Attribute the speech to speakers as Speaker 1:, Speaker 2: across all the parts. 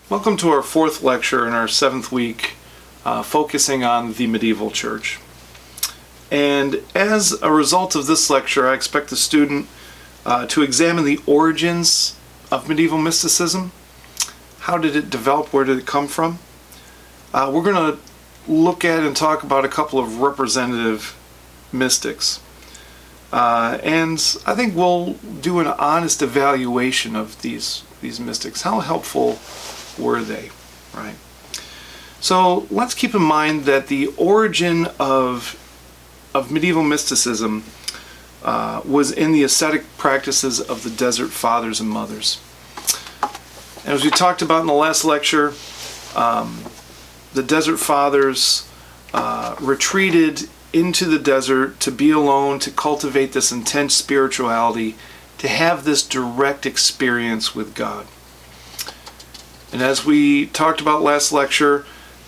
Speaker 1: Welcome to our fourth lecture in our seventh week, focusing on the medieval church. And as a result of this lecture, I expect the student to examine the origins of medieval mysticism. How did it develop? Where did it come from? We're going to look at and talk about a couple of representative mystics. And I think we'll do an honest evaluation of these mystics. How helpful were they, right? So let's keep in mind that the origin of medieval mysticism was in the ascetic practices of the Desert Fathers and Mothers. And as we talked about in the last lecture, the Desert Fathers retreated into the desert to be alone, to cultivate this intense spirituality, to have this direct experience with God. And as we talked about last lecture,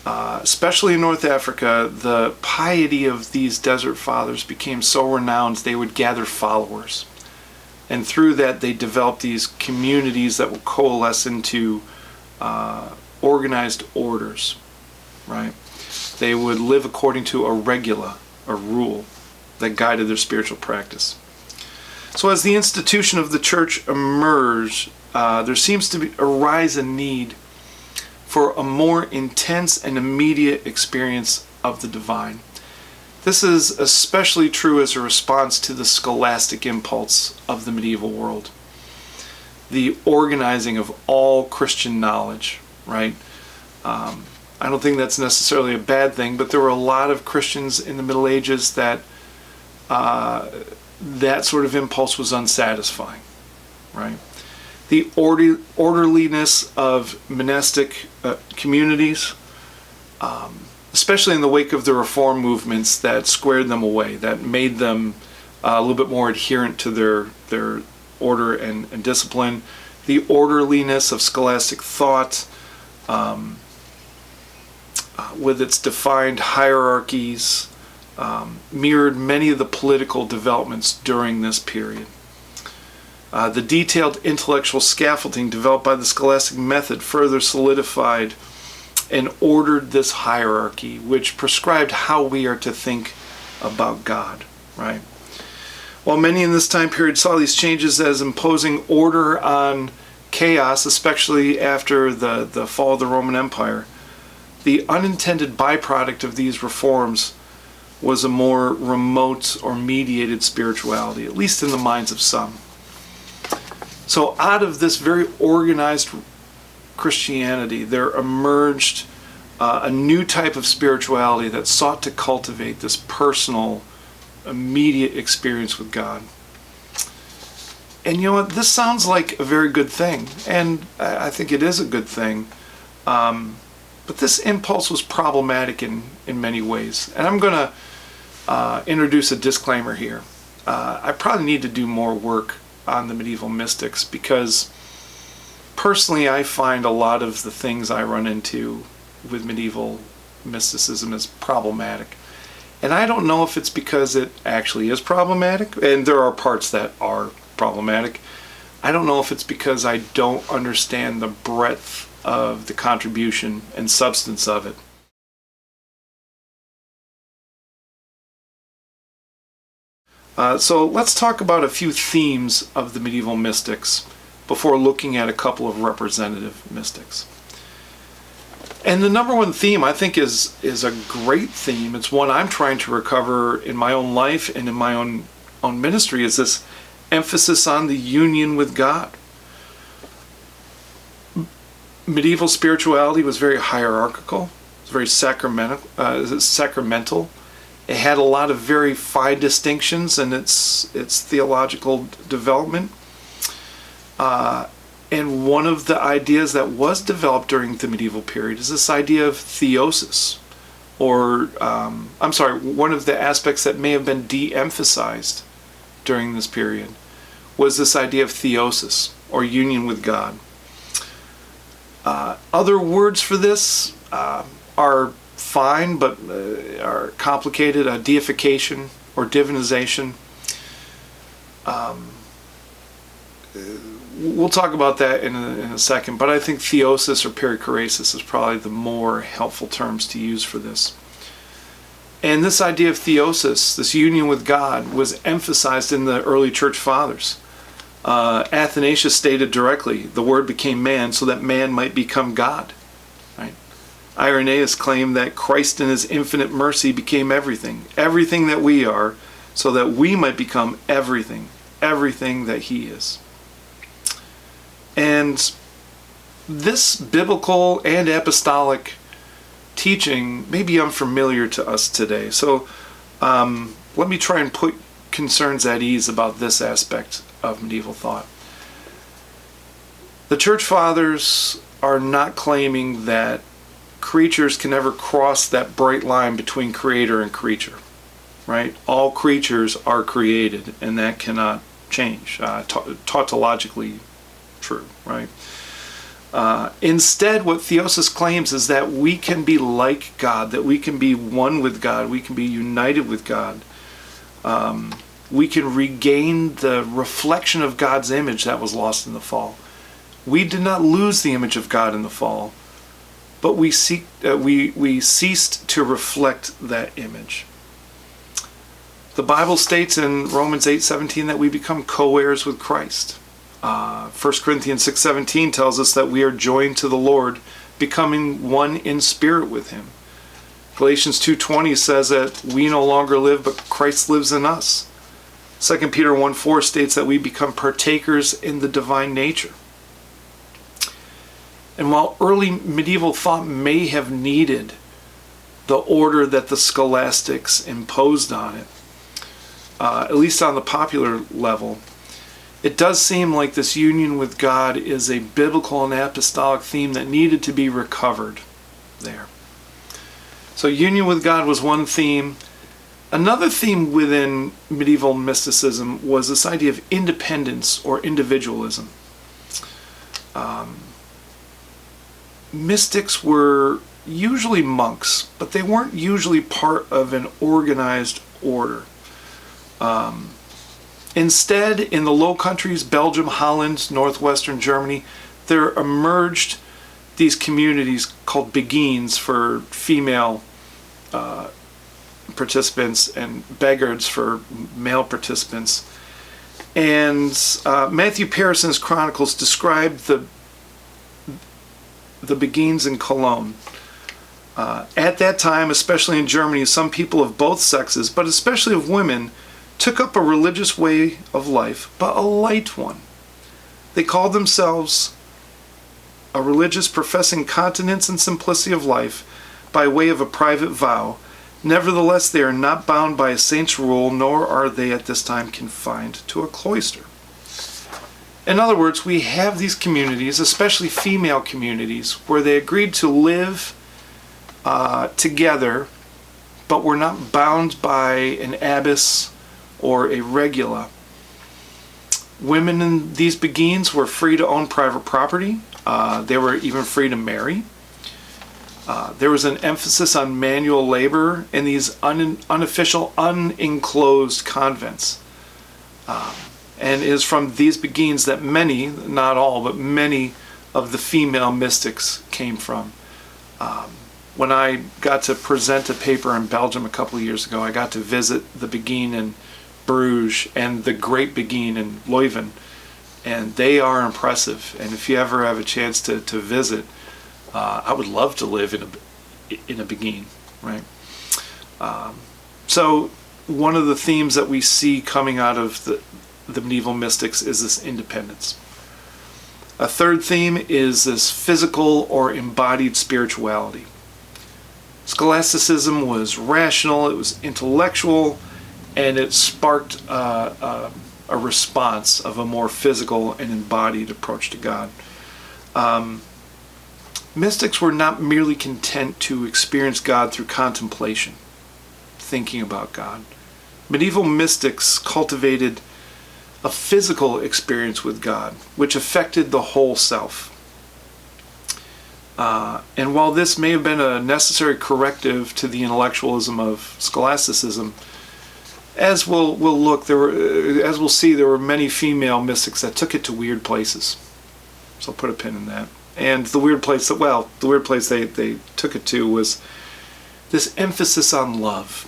Speaker 1: especially in North Africa, the piety of these Desert Fathers became so renowned they would gather followers. And through that they developed these communities that would coalesce into organized orders, right? They would live according to a regula, a rule that guided their spiritual practice. So as the institution of the church emerged, there seems to arise a need for a more intense and immediate experience of the divine. This is especially true as a response to the scholastic impulse of the medieval world. The organizing of all Christian knowledge, right? I don't think that's necessarily a bad thing, but there were a lot of Christians in the Middle Ages that that sort of impulse was unsatisfying, right? The orderliness of monastic communities, especially in the wake of the reform movements that squared them away, that made them a little bit more adherent to their order and discipline. The orderliness of scholastic thought, with its defined hierarchies, mirrored many of the political developments during this period. The detailed intellectual scaffolding developed by the scholastic method further solidified and ordered this hierarchy, which prescribed how we are to think about God, right? While many in this time period saw these changes as imposing order on chaos, especially after the fall of the Roman Empire, the unintended byproduct of these reforms was a more remote or mediated spirituality, at least in the minds of some. So out of this very organized Christianity, there emerged a new type of spirituality that sought to cultivate this personal, immediate experience with God. And you know what? This sounds like a very good thing, and I think it is a good thing. But this impulse was problematic in many ways. And I'm going to introduce a disclaimer here. I probably need to do more work on the medieval mystics because personally I find a lot of the things I run into with medieval mysticism is problematic. And I don't know if it's because it actually is problematic, and there are parts that are problematic. I don't know if it's because I don't understand the breadth of the contribution and substance of it. So let's talk about a few themes of the medieval mystics before looking at a couple of representative mystics. And the number one theme I think is a great theme. It's one I'm trying to recover in my own life and in my own ministry, is this emphasis on the union with God. Medieval spirituality was very hierarchical, it was very sacramental. It had a lot of very fine distinctions in its theological development. And one of the ideas that was developed during the medieval period is this idea of theosis, or one of the aspects that may have been de-emphasized during this period was this idea of theosis, or union with God. Other words for this are fine, but are complicated. Deification or divinization. we'll talk about that in a second, but I think theosis or perichoresis is probably the more helpful terms to use for this. And this idea of theosis, this union with God, was emphasized in the early church fathers. Athanasius stated directly, the Word became man so that man might become God. Right? Irenaeus claimed that Christ in his infinite mercy became everything that we are, so that we might become everything that he is. And this biblical and apostolic teaching may be unfamiliar to us today. So let me try and put concerns at ease about this aspect of medieval thought. The church fathers are not claiming that creatures can ever cross that bright line between creator and creature, right? All creatures are created, and that cannot change. Tautologically true, right? Instead, what theosis claims is that we can be like God, that we can be one with God, we can be united with God. We can regain the reflection of God's image that was lost in the fall. We did not lose the image of God in the fall, but we ceased to reflect that image. The Bible states in Romans 8:17 that we become co-heirs with Christ. 1 Corinthians 6:17 tells us that we are joined to the Lord, becoming one in spirit with him. Galatians 2:20 says that we no longer live, but Christ lives in us. 2 Peter 1:4 states that we become partakers in the divine nature. And while early medieval thought may have needed the order that the scholastics imposed on it, at least on the popular level, it does seem like this union with God is a biblical and apostolic theme that needed to be recovered there. So union with God was one theme. Another theme within medieval mysticism was this idea of independence or individualism. Mystics were usually monks, but they weren't usually part of an organized order. Instead, in the Low Countries, Belgium, Holland, northwestern Germany, there emerged these communities called beguines for female participants and beggards for male participants. And Matthew Parison's chronicles described the beguines in Cologne. At that time, especially in Germany, some people of both sexes, but especially of women, took up a religious way of life, but a light one. They called themselves a religious professing continence and simplicity of life by way of a private vow. Nevertheless, they are not bound by a saint's rule, nor are they at this time confined to a cloister. In other words, we have these communities, especially female communities, where they agreed to live together, but were not bound by an abbess or a regula. Women in these beguines were free to own private property. They were even free to marry. There was an emphasis on manual labor in these unofficial, unenclosed convents. And it is from these beguines that many, not all, but many of the female mystics came from. When I got to present a paper in Belgium a couple of years ago, I got to visit the beguine in Bruges and the Great Beguine in Leuven, and they are impressive. And if you ever have a chance to visit, I would love to live in a beguine, right? So one of the themes that we see coming out of the medieval mystics is this independence. A third theme is this physical or embodied spirituality. Scholasticism was rational, it was intellectual, and it sparked a response of a more physical and embodied approach to God. Mystics were not merely content to experience God through contemplation, thinking about God. Medieval mystics cultivated a physical experience with God, which affected the whole self. And while this may have been a necessary corrective to the intellectualism of scholasticism, as we'll see, there were many female mystics that took it to weird places. So I'll put a pin in that. And the weird place they took it to was this emphasis on love,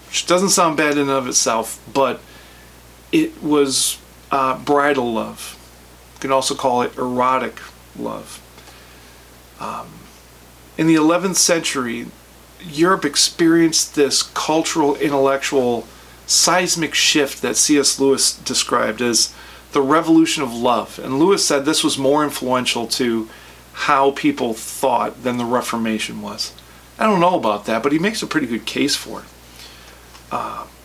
Speaker 1: which doesn't sound bad in and of itself, but it was bridal love. You can also call it erotic love. In the 11th century, Europe experienced this cultural, intellectual, seismic shift that C.S. Lewis described as the revolution of love. And Lewis said this was more influential to how people thought than the Reformation was. I don't know about that, but he makes a pretty good case for it.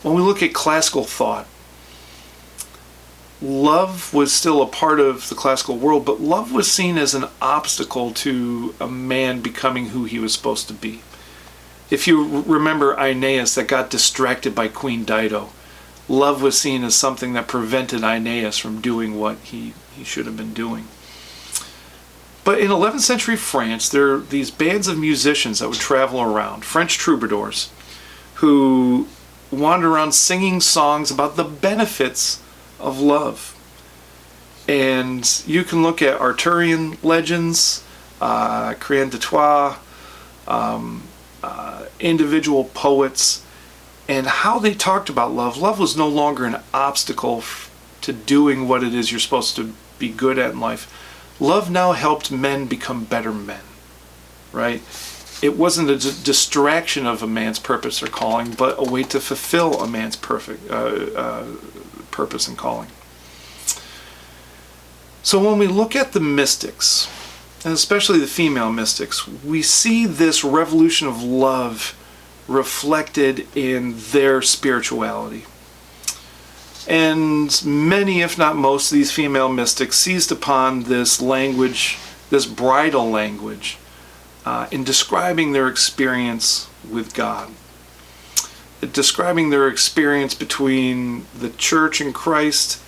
Speaker 1: When we look at classical thought, love was still a part of the classical world, but love was seen as an obstacle to a man becoming who he was supposed to be. If you remember Aeneas that got distracted by Queen Dido, love was seen as something that prevented Aeneas from doing what he should have been doing. But in 11th century France, there are these bands of musicians that would travel around, French troubadours, who wandered around singing songs about the benefits of love. And you can look at Arthurian legends, Crien de Troyes, individual poets, and how they talked about love. Love was no longer an obstacle to doing what it is you're supposed to be good at in life. Love now helped men become better men, right? It wasn't a distraction of a man's purpose or calling, but a way to fulfill a man's purpose and calling. So when we look at the mystics, and especially the female mystics, we see this revolution of love reflected in their spirituality. And many, if not most, of these female mystics seized upon this language, this bridal language, in describing their experience with God. Describing their experience between the church and Christ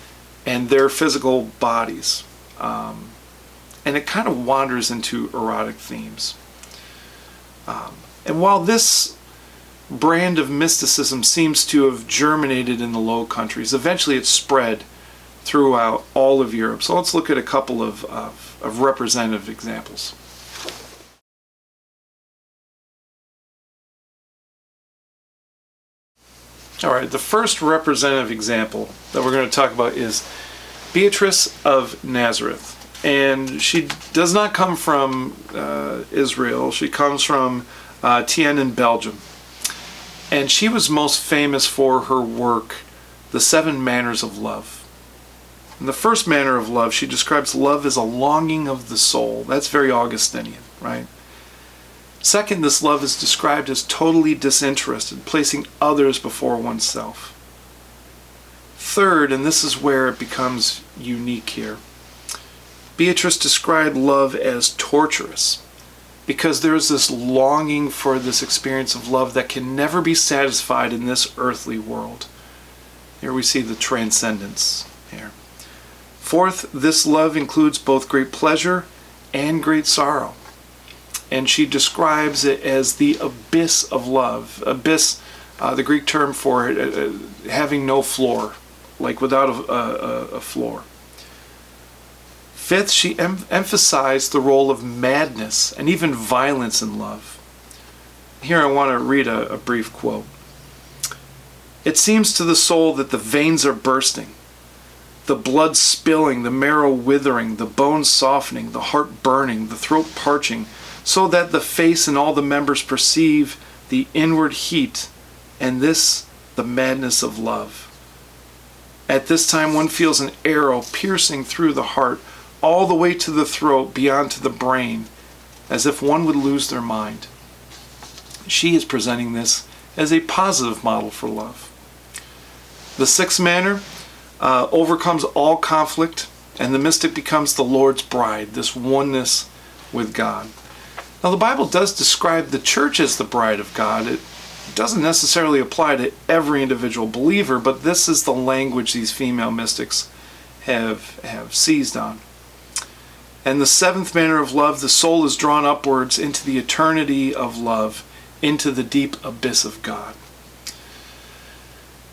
Speaker 1: and their physical bodies. And it kind of wanders into erotic themes. And while this brand of mysticism seems to have germinated in the Low Countries, eventually it spread throughout all of Europe. So let's look at a couple of representative examples. All right, the first representative example that we're going to talk about is Beatrice of Nazareth. And she does not come from Israel. She comes from Tiene in Belgium. And she was most famous for her work, The 7 Manners of Love. In the first manner of love, she describes love as a longing of the soul. That's very Augustinian, right? Second, this love is described as totally disinterested, placing others before oneself. Third, and this is where it becomes unique here, Beatrice described love as torturous, because there is this longing for this experience of love that can never be satisfied in this earthly world. Here we see the transcendence here. Fourth, this love includes both great pleasure and great sorrow. And she describes it as the abyss of love. Abyss, the Greek term for it, having no floor, like without a floor. Fifth, she emphasized the role of madness and even violence in love. Here I want to read a brief quote. It seems to the soul that the veins are bursting, the blood spilling, the marrow withering, the bones softening, the heart burning, the throat parching, so that the face and all the members perceive the inward heat, and this the madness of love. At this time one feels an arrow piercing through the heart, all the way to the throat, beyond to the brain, as if one would lose their mind. She is presenting this as a positive model for love. The sixth manner overcomes all conflict, and the mystic becomes the Lord's bride, this oneness with God. Now the Bible does describe the church as the bride of God. It doesn't necessarily apply to every individual believer, but this is the language these female mystics have seized on. And the seventh manner of love, the soul is drawn upwards into the eternity of love, into the deep abyss of God.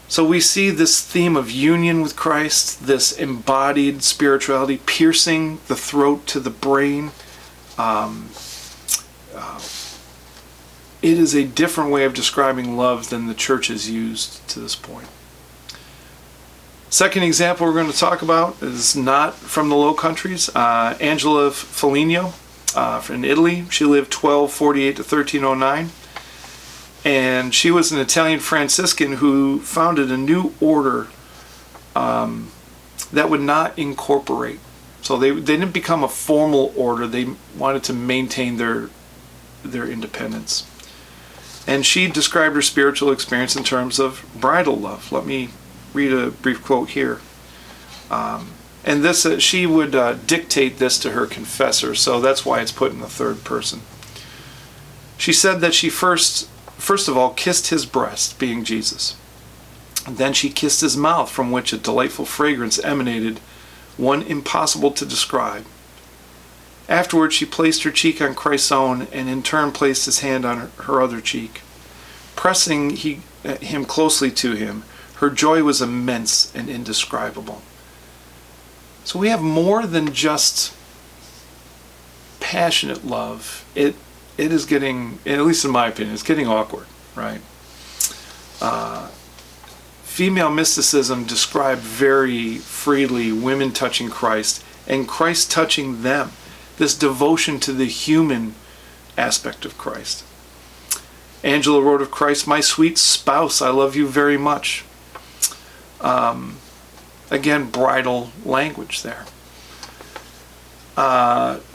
Speaker 1: So we see this theme of union with Christ, this embodied spirituality, piercing the throat to the brain. It is a different way of describing love than the church has used to this point. Second example we're going to talk about is not from the Low Countries. Angela Foligno in Italy. She lived 1248 to 1309. And she was an Italian Franciscan who founded a new order that would not incorporate. So they didn't become a formal order. They wanted to maintain their independence. And she described her spiritual experience in terms of bridal love. Let me read a brief quote here. And this, she would dictate this to her confessor, so that's why it's put in the third person. She said that she first of all kissed his breast, being Jesus. Then she kissed his mouth, from which a delightful fragrance emanated, one impossible to describe. Afterwards she placed her cheek on Christ's own, and in turn placed his hand on her other cheek. Pressing him closely to him, her joy was immense and indescribable. So we have more than just passionate love. It is getting, at least in my opinion, it's getting awkward, right? Female mysticism described very freely women touching Christ and Christ touching them. This devotion to the human aspect of Christ. Angela wrote of Christ, "My sweet spouse, I love you very much." Again, bridal language there.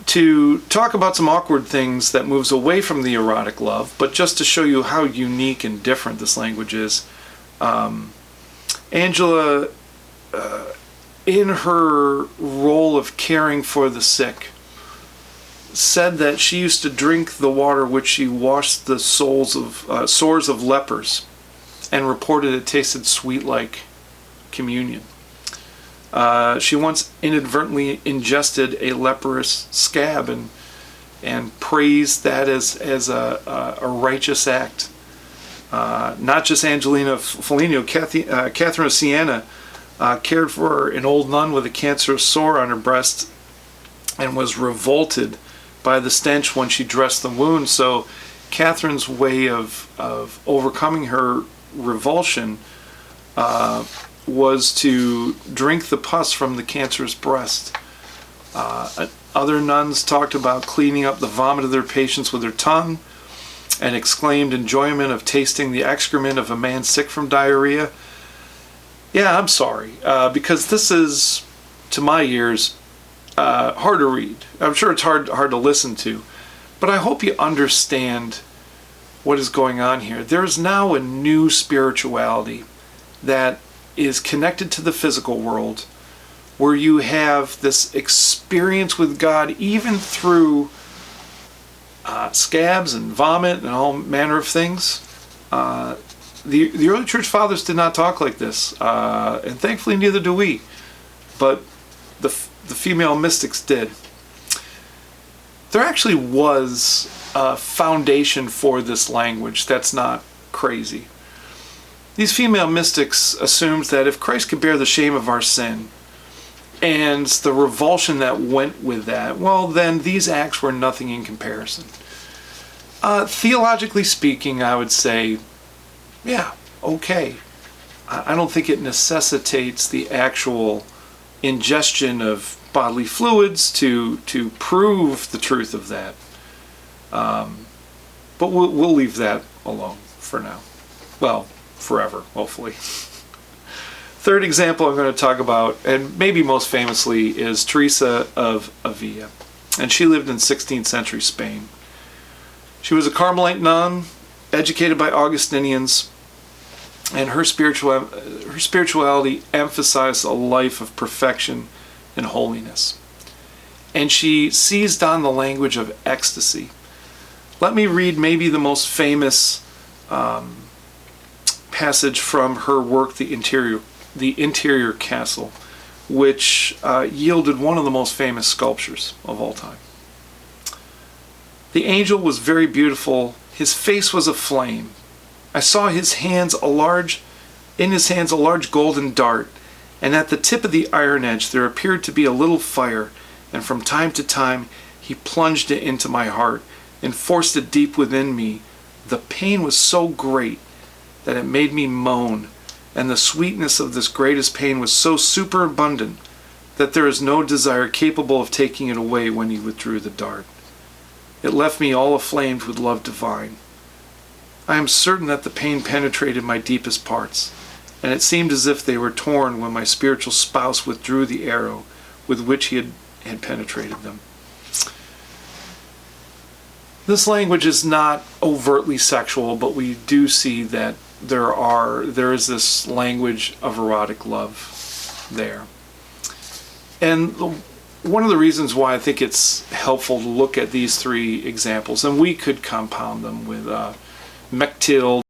Speaker 1: To talk about some awkward things that moves away from the erotic love, but just to show you how unique and different this language is, Angela, in her role of caring for the sick, said that she used to drink the water which she washed the sores of lepers, and reported it tasted sweet like communion. She once inadvertently ingested a leprous scab and praised that as a righteous act. Not just Angelina Foligno, Catherine of Siena cared for an old nun with a cancerous sore on her breast and was revolted by the stench when she dressed the wound. So Catherine's way of overcoming her revulsion was to drink the pus from the cancerous breast. Other nuns talked about cleaning up the vomit of their patients with their tongue and exclaimed enjoyment of tasting the excrement of a man sick from diarrhea. Yeah, I'm sorry, because this is, to my ears, hard to read. I'm sure it's hard to listen to, but I hope you understand what is going on here. There is now a new spirituality that is connected to the physical world, where you have this experience with God even through scabs and vomit and all manner of things. The early church fathers did not talk like this, and thankfully neither do we, but the female mystics did. There actually was a foundation for this language that's not crazy. These female mystics assumed that if Christ could bear the shame of our sin and the revulsion that went with that, well, then these acts were nothing in comparison. Theologically speaking, I would say, yeah, okay. I don't think it necessitates the actual ingestion of bodily fluids to prove the truth of that. But we'll leave that alone for now. Well, forever, hopefully. Third example I'm going to talk about, and maybe most famously, is Teresa of Avila. And she lived in 16th century Spain. She was a Carmelite nun, educated by Augustinians, and her spirituality emphasized a life of perfection and holiness. And she seized on the language of ecstasy. Let me read maybe the most famous passage from her work, The Interior Castle, which yielded one of the most famous sculptures of all time. The angel was very beautiful. His face was a flame. I saw his hands a large In his hands a large golden dart, and at the tip of the iron edge there appeared to be a little fire, and from time to time he plunged it into my heart and forced it deep within me. The pain was so great that it made me moan, and the sweetness of this greatest pain was so superabundant that there is no desire capable of taking it away when he withdrew the dart. It left me all aflamed with love divine. I am certain that the pain penetrated my deepest parts, and it seemed as if they were torn when my spiritual spouse withdrew the arrow with which he had penetrated them. This language is not overtly sexual, but we do see that there is this language of erotic love there. And one of the reasons why I think it's helpful to look at these three examples, and we could compound them with Mechtild,